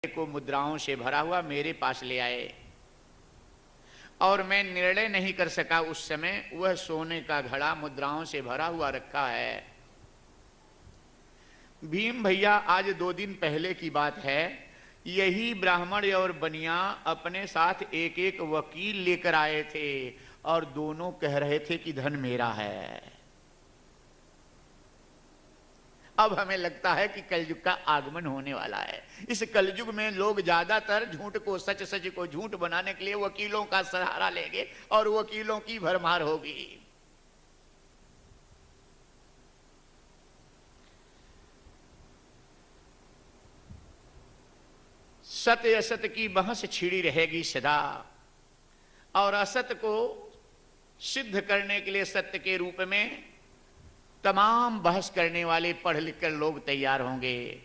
को मुद्राओं से भरा हुआ मेरे पास ले आए और मैं निर्णय नहीं कर सका उस समय। वह सोने का घड़ा मुद्राओं से भरा हुआ रखा है। भीम भैया, आज 2 दिन पहले की बात है, यही ब्राह्मण और बनिया अपने साथ एक एक वकील लेकर आए थे और दोनों कह रहे थे कि धन मेरा है। अब हमें लगता है कि कलयुग का आगमन होने वाला है। इस कलयुग में लोग ज्यादातर झूठ को सच, सच को झूठ बनाने के लिए वकीलों का सहारा लेंगे और वकीलों की भरमार होगी। सत्य असत की बहस छिड़ी रहेगी सदा और असत को सिद्ध करने के लिए सत्य के रूप में तमाम बहस करने वाले पढ़ लिख कर लोग तैयार होंगे।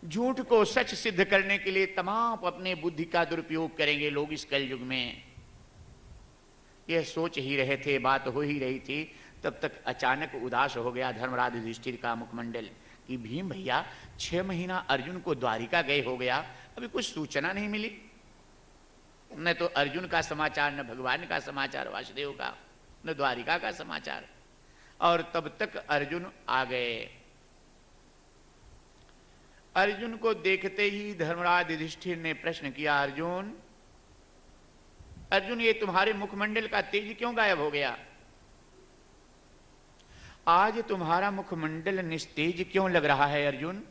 झूठ को सच सिद्ध करने के लिए तमाम अपने बुद्धि का दुरुपयोग करेंगे लोग इस कलयुग में। यह सोच ही रहे थे, बात हो ही रही थी, तब तक अचानक उदास हो गया धर्मराज युधिष्ठिर का मुखमंडल कि भीम भैया 6 महीना अर्जुन को द्वारिका गए हो गया, अभी कुछ सूचना नहीं मिली। न तो अर्जुन का समाचार, न भगवान का समाचार वासुदेव का, न द्वारिका का समाचार। और तब तक अर्जुन आ गए। अर्जुन को देखते ही धर्मराज युधिष्ठिर ने प्रश्न किया, अर्जुन अर्जुन, ये तुम्हारे मुखमंडल का तेज क्यों गायब हो गया? आज तुम्हारा मुखमंडल निस्तेज क्यों लग रहा है अर्जुन?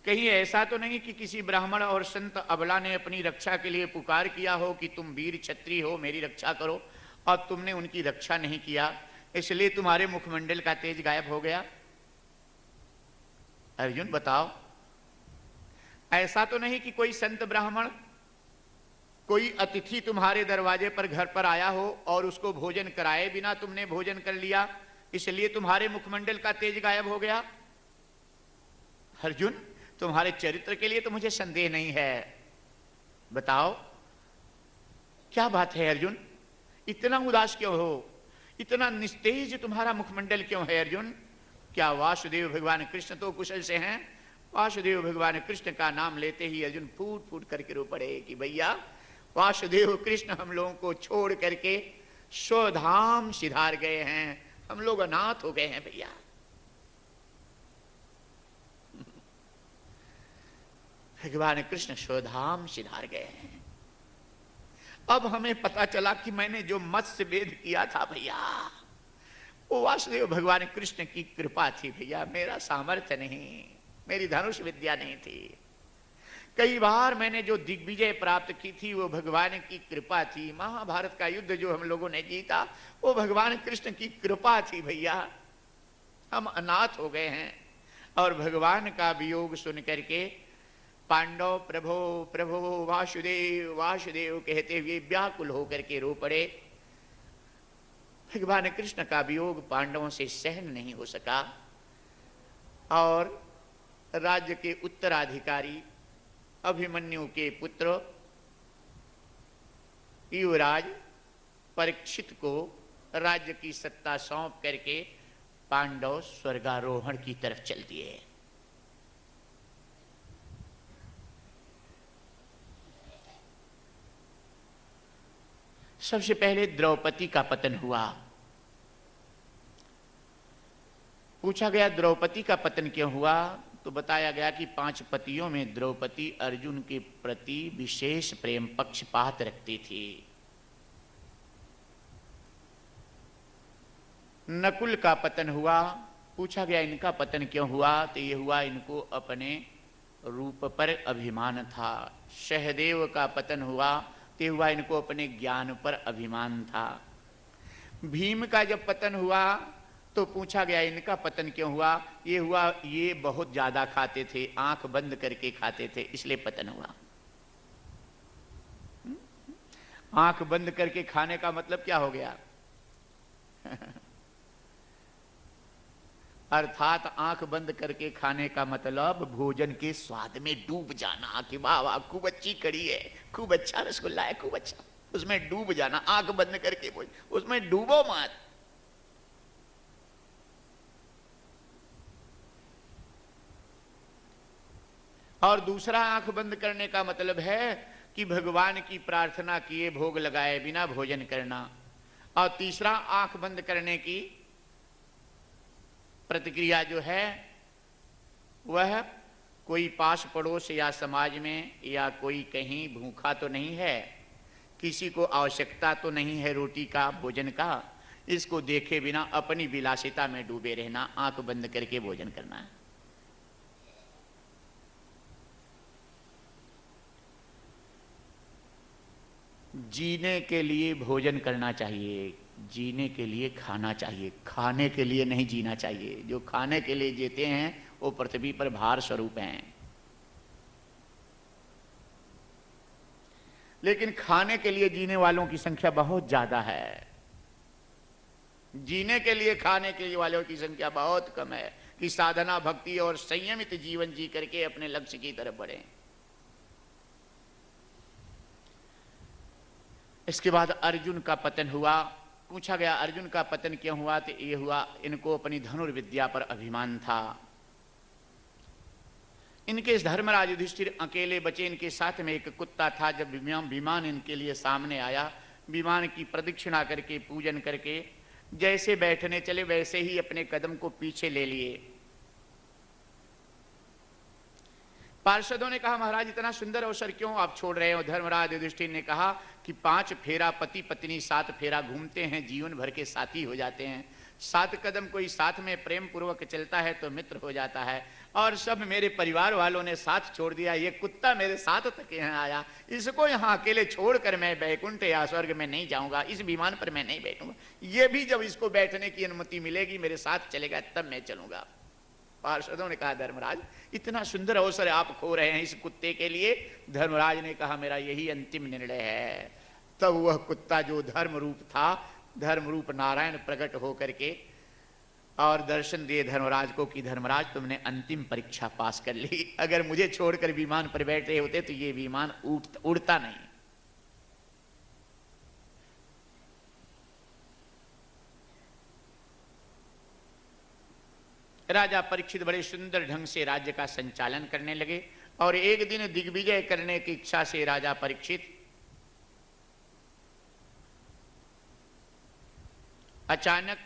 कहीं ऐसा तो नहीं कि किसी ब्राह्मण और संत अबला ने अपनी रक्षा के लिए पुकार किया हो कि तुम वीर क्षत्रिय हो, मेरी रक्षा करो, और तुमने उनकी रक्षा नहीं किया, इसलिए तुम्हारे मुखमंडल का तेज गायब हो गया? अर्जुन बताओ, ऐसा तो नहीं कि कोई संत ब्राह्मण, कोई अतिथि तुम्हारे दरवाजे पर घर पर आया हो और उसको भोजन कराए बिना तुमने भोजन कर लिया, इसलिए तुम्हारे मुखमंडल का तेज गायब हो गया? अर्जुन, तुम्हारे चरित्र के लिए तो मुझे संदेह नहीं है, बताओ क्या बात है अर्जुन? इतना उदास क्यों हो? इतना निस्तेज तुम्हारा मुखमंडल क्यों है अर्जुन? क्या वासुदेव भगवान कृष्ण तो कुशल से हैं? वासुदेव भगवान कृष्ण का नाम लेते ही अर्जुन फूट फूट करके रो पड़े कि भैया वासुदेव कृष्ण हम लोगों को छोड़ करके स्वधाम सिधार गए हैं, हम लोग अनाथ हो गए हैं भैया। भगवान कृष्ण स्वधाम सिधार गए हैं। अब हमें पता चला कि मैंने जो मत्स्य वेद किया था भैया, वो वासुदेव भगवान कृष्ण की कृपा थी भैया, मेरा सामर्थ्य नहीं, मेरी धनुष विद्या नहीं थी। कई बार मैंने जो दिग्विजय प्राप्त की थी वो भगवान की कृपा थी। महाभारत का युद्ध जो हम लोगों ने जीता वो भगवान कृष्ण की कृपा थी भैया। हम अनाथ हो गए हैं। और भगवान का वियोग सुन करके पांडव प्रभो प्रभो वासुदेव वासुदेव कहते हुए व्याकुल होकर के रो पड़े। भगवान कृष्ण का वियोग पांडवों से सहन नहीं हो सका और राज्य के उत्तराधिकारी अभिमन्यु के पुत्र युवराज परीक्षित को राज्य की सत्ता सौंप करके पांडव स्वर्गारोहण की तरफ चल दिए। सबसे पहले द्रौपदी का पतन हुआ। पूछा गया द्रौपदी का पतन क्यों हुआ, तो बताया गया कि 5 पतियों में द्रौपदी अर्जुन के प्रति विशेष प्रेम पक्षपात रखती थी। नकुल का पतन हुआ। पूछा गया इनका पतन क्यों हुआ, तो ये हुआ इनको अपने रूप पर अभिमान था। सहदेव का पतन हुआ तो हुआ इनको अपने ज्ञान पर अभिमान था। भीम का जब पतन हुआ तो पूछा गया इनका पतन क्यों हुआ, ये हुआ ये बहुत ज्यादा खाते थे, आंख बंद करके खाते थे, इसलिए पतन हुआ। आंख बंद करके खाने का मतलब क्या हो गया? अर्थात आंख बंद करके खाने का मतलब भोजन के स्वाद में डूब जाना कि वाह वाह खूब अच्छी कड़ी है, खूब अच्छा रसगुल्ला है, खूब अच्छा, उसमें डूब जाना। आंख बंद करके उसमें डूबो मत। और दूसरा आंख बंद करने का मतलब है कि भगवान की प्रार्थना किए भोग लगाए बिना भोजन करना। और तीसरा आंख बंद करने की प्रतिक्रिया जो है वह कोई पास पड़ोस या समाज में या कोई कहीं भूखा तो नहीं है, किसी को आवश्यकता तो नहीं है रोटी का भोजन का, इसको देखे बिना अपनी विलासिता में डूबे रहना, आंख बंद करके भोजन करना है। जीने के लिए भोजन करना चाहिए, जीने के लिए खाना चाहिए, खाने के लिए नहीं जीना चाहिए। जो खाने के लिए जीते हैं वो पृथ्वी पर भार स्वरूप हैं। लेकिन खाने के लिए जीने वालों की संख्या बहुत ज्यादा है, जीने के लिए खाने के लिए वालों की संख्या बहुत कम है कि साधना भक्ति और संयमित जीवन जी करके अपने लक्ष्य की तरफ बढ़े। इसके बाद अर्जुन का पतन हुआ। पूछा गया अर्जुन का पतन क्यों हुआ? तो ये हुआ, इनको अपनी धनुर्विद्या पर अभिमान था। इनके धर्मराज युधिष्ठिर अकेले बचे, इनके साथ में एक कुत्ता था। जब विमान इनके लिए सामने आया, विमान की प्रदक्षिणा करके पूजन करके जैसे बैठने चले वैसे ही अपने कदम को पीछे ले लिए। पार्षदों ने कहा महाराज इतना सुंदर अवसर क्यों आप छोड़ रहे हो? धर्मराज युधिष्ठिर ने कहा कि 5 फेरा पति पत्नी 7 फेरा घूमते हैं, जीवन भर के साथी हो जाते हैं। 7 कदम कोई साथ में प्रेम पूर्वक चलता है तो मित्र हो जाता है। और सब मेरे परिवार वालों ने साथ छोड़ दिया, ये कुत्ता मेरे साथ तक यहाँ आया, इसको यहाँ अकेले छोड़कर मैं बैकुंठ या स्वर्ग में नहीं जाऊंगा, इस विमान पर मैं नहीं बैठूंगा। ये भी जब इसको बैठने की अनुमति मिलेगी, मेरे साथ चलेगा, तब मैं चलूंगा। पार्षदों ने कहा धर्मराज इतना सुंदर अवसर आप खो रहे हैं इस कुत्ते के लिए। धर्मराज ने कहा मेरा यही अंतिम निर्णय है। तब वह कुत्ता जो धर्म रूप था, धर्म रूप नारायण प्रकट होकर के और दर्शन दिए धर्मराज को कि धर्मराज तुमने अंतिम परीक्षा पास कर ली। अगर मुझे छोड़कर विमान पर बैठ रहे होते तो ये विमान उड़ता नहीं। राजा परीक्षित बड़े सुंदर ढंग से राज्य का संचालन करने लगे। और एक दिन दिग्विजय करने की इच्छा से राजा परीक्षित अचानक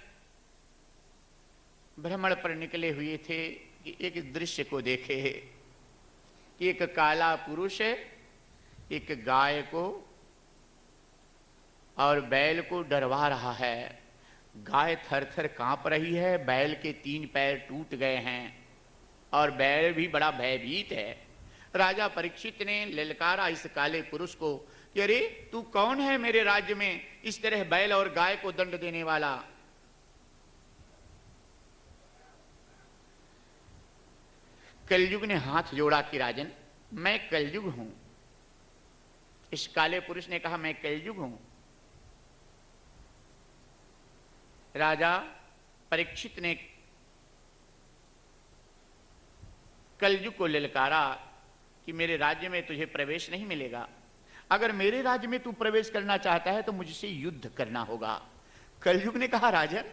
भ्रमण पर निकले हुए थे कि एक दृश्य को देखे कि एक काला पुरुष एक गाय को और बैल को डरवा रहा है। गाय थर-थर कांप रही है, बैल के 3 पैर टूट गए हैं और बैल भी बड़ा भयभीत है। राजा परीक्षित ने ललकारा इस काले पुरुष को कि अरे तू कौन है मेरे राज्य में इस तरह बैल और गाय को दंड देने वाला? कलयुग ने हाथ जोड़ा कि राजन मैं कलयुग हूं। इस काले पुरुष ने कहा मैं कलयुग हूं। राजा परीक्षित ने कलयुग को ललकारा कि मेरे राज्य में तुझे प्रवेश नहीं मिलेगा। अगर मेरे राज्य में तू प्रवेश करना चाहता है तो मुझसे युद्ध करना होगा। कलयुग ने कहा राजन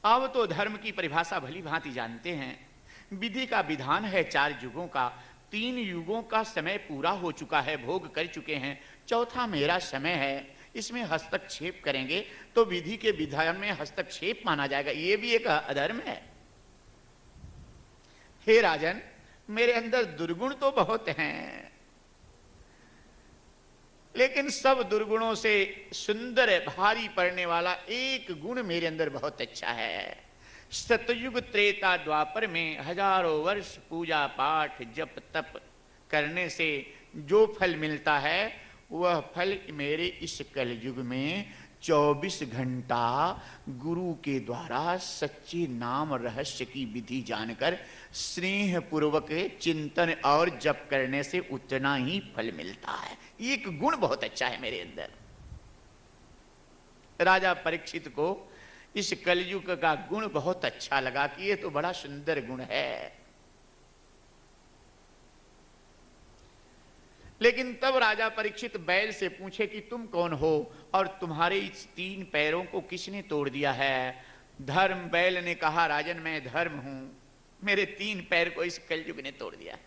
अब तो धर्म की परिभाषा भली भांति जानते हैं। विधि का विधान है 4 युगों का, 3 युगों का समय पूरा हो चुका है, भोग कर चुके हैं, चौथा मेरा समय है। इसमें हस्तक्षेप करेंगे तो विधि के विधान में हस्तक्षेप माना जाएगा, ये भी एक अधर्म है। हे राजन मेरे अंदर दुर्गुण तो बहुत हैं, लेकिन सब दुर्गुणों से सुंदर भारी पड़ने वाला एक गुण मेरे अंदर बहुत अच्छा है। सतयुग त्रेता द्वापर में हजारों वर्ष पूजा पाठ जप तप करने से जो फल मिलता है वह फल मेरे इस कलयुग में 24 घंटा गुरु के द्वारा सच्चे नाम रहस्य की विधि जानकर स्नेह पूर्वक चिंतन और जप करने से उतना ही फल मिलता है। एक गुण बहुत अच्छा है मेरे अंदर। राजा परीक्षित को इस कलयुग का गुण बहुत अच्छा लगा कि ये तो बड़ा सुंदर गुण है। लेकिन तब राजा परीक्षित बैल से पूछे कि तुम कौन हो और तुम्हारे इस 3 पैरों को किसने तोड़ दिया है? धर्म बैल ने कहा राजन मैं धर्म हूं, मेरे 3 पैर को इस कलयुग ने तोड़ दिया।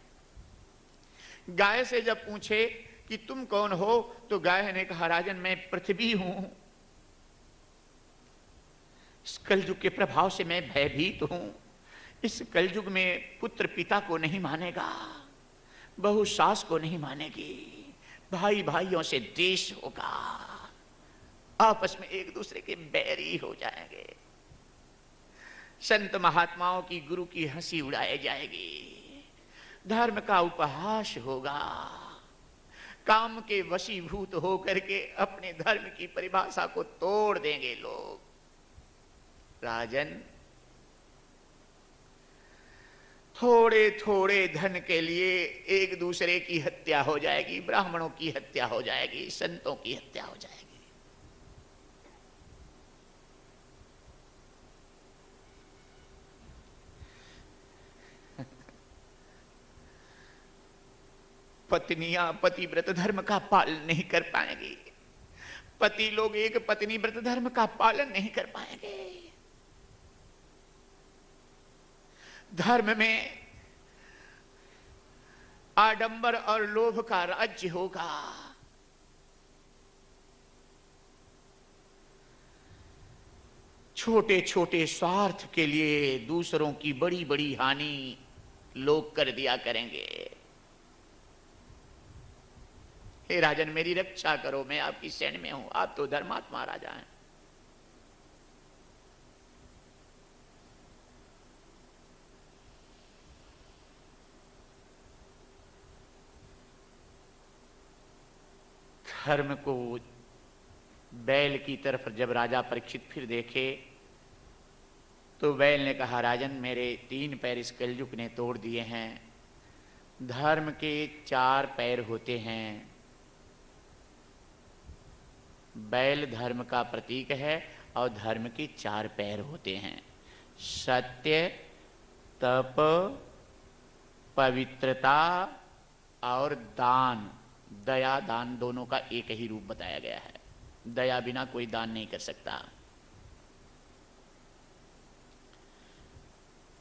गाय से जब पूछे कि तुम कौन हो, तो गाय ने कहा राजन मैं पृथ्वी हूं, इस कलयुग के प्रभाव से मैं भयभीत हूं। इस कलयुग में पुत्र पिता को नहीं मानेगा, बहू सास को नहीं मानेगी, भाई भाइयों से द्वेष होगा, आपस में एक दूसरे के बैरी हो जाएंगे, संत महात्माओं की गुरु की हंसी उड़ाई जाएगी, धर्म का उपहास होगा, काम के वशीभूत होकर के अपने धर्म की परिभाषा को तोड़ देंगे लोग। राजन, थोड़े थोड़े धन के लिए एक दूसरे की हत्या हो जाएगी, ब्राह्मणों की हत्या हो जाएगी, संतों की हत्या हो जाएगी। पत्नियां पतिव्रत धर्म का पालन नहीं कर पाएंगी, पति लोग एक पत्नी व्रत धर्म का पालन नहीं कर पाएंगे। धर्म में आडंबर और लोभ का राज्य होगा। छोटे छोटे स्वार्थ के लिए दूसरों की बड़ी बड़ी हानि लोग कर दिया करेंगे। हे राजन, मेरी रक्षा करो, मैं आपकी शरण में हूं, आप तो धर्मात्मा राजा हैं। धर्म को बैल की तरफ जब राजा परीक्षित फिर देखे, तो बैल ने कहा राजन, मेरे 3 पैर इस कलयुग ने तोड़ दिए हैं। धर्म के 4 पैर होते हैं। बैल धर्म का प्रतीक है और धर्म के 4 पैर होते हैं, सत्य, तप, पवित्रता और दान। दया दान दोनों का एक ही रूप बताया गया है। दया बिना कोई दान नहीं कर सकता।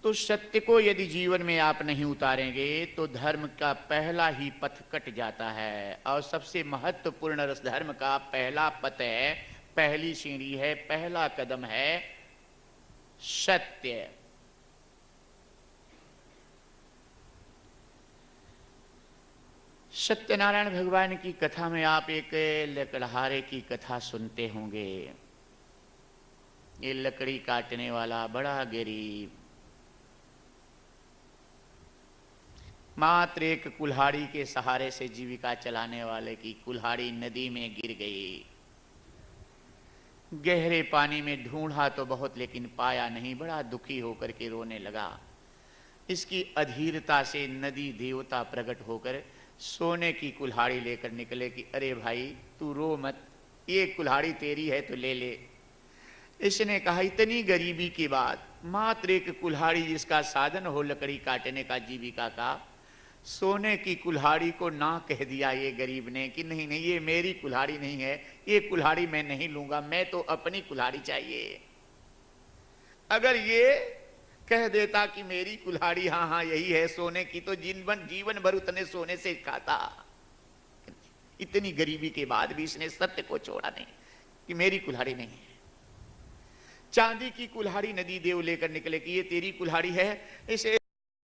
तो सत्य को यदि जीवन में आप नहीं उतारेंगे तो धर्म का पहला ही पथ कट जाता है। और सबसे महत्वपूर्ण रस धर्म का पहला पथ है, पहली सीढ़ी है, पहला कदम है सत्य। सत्यनारायण भगवान की कथा में आप एक लकड़हारे की कथा सुनते होंगे। ये लकड़ी काटने वाला बड़ा गरीब, मात्र एक कुल्हाड़ी के सहारे से जीविका चलाने वाले की कुल्हाड़ी नदी में गिर गई। गहरे पानी में ढूंढा तो बहुत, लेकिन पाया नहीं। बड़ा दुखी होकर के रोने लगा। इसकी अधीरता से नदी देवता प्रकट होकर सोने की कुल्हाड़ी लेकर निकले कि अरे भाई तू रो मत, ये कुल्हाड़ी तेरी है तो ले ले। इसने कहा इतनी गरीबी की बात, मात्र एक कुल्हाड़ी जिसका साधन हो लकड़ी काटने का जीविका का, सोने की कुल्हाड़ी को ना कह दिया ये गरीब ने कि नहीं नहीं ये मेरी कुल्हाड़ी नहीं है, ये कुल्हाड़ी मैं नहीं लूंगा, मैं तो अपनी कुल्हाड़ी चाहिए। अगर ये कह देता कि मेरी कुल्हाड़ी हाँ हाँ यही है सोने की, तो जीवन भर उतने सोने से खाता। इतनी गरीबी के बाद भी इसने सत्य को छोड़ा नहीं कि मेरी कुल्हाड़ी नहीं है। चांदी की कुल्हाड़ी नदी देव लेकर निकले कि ये तेरी कुल्हाड़ी है। इसे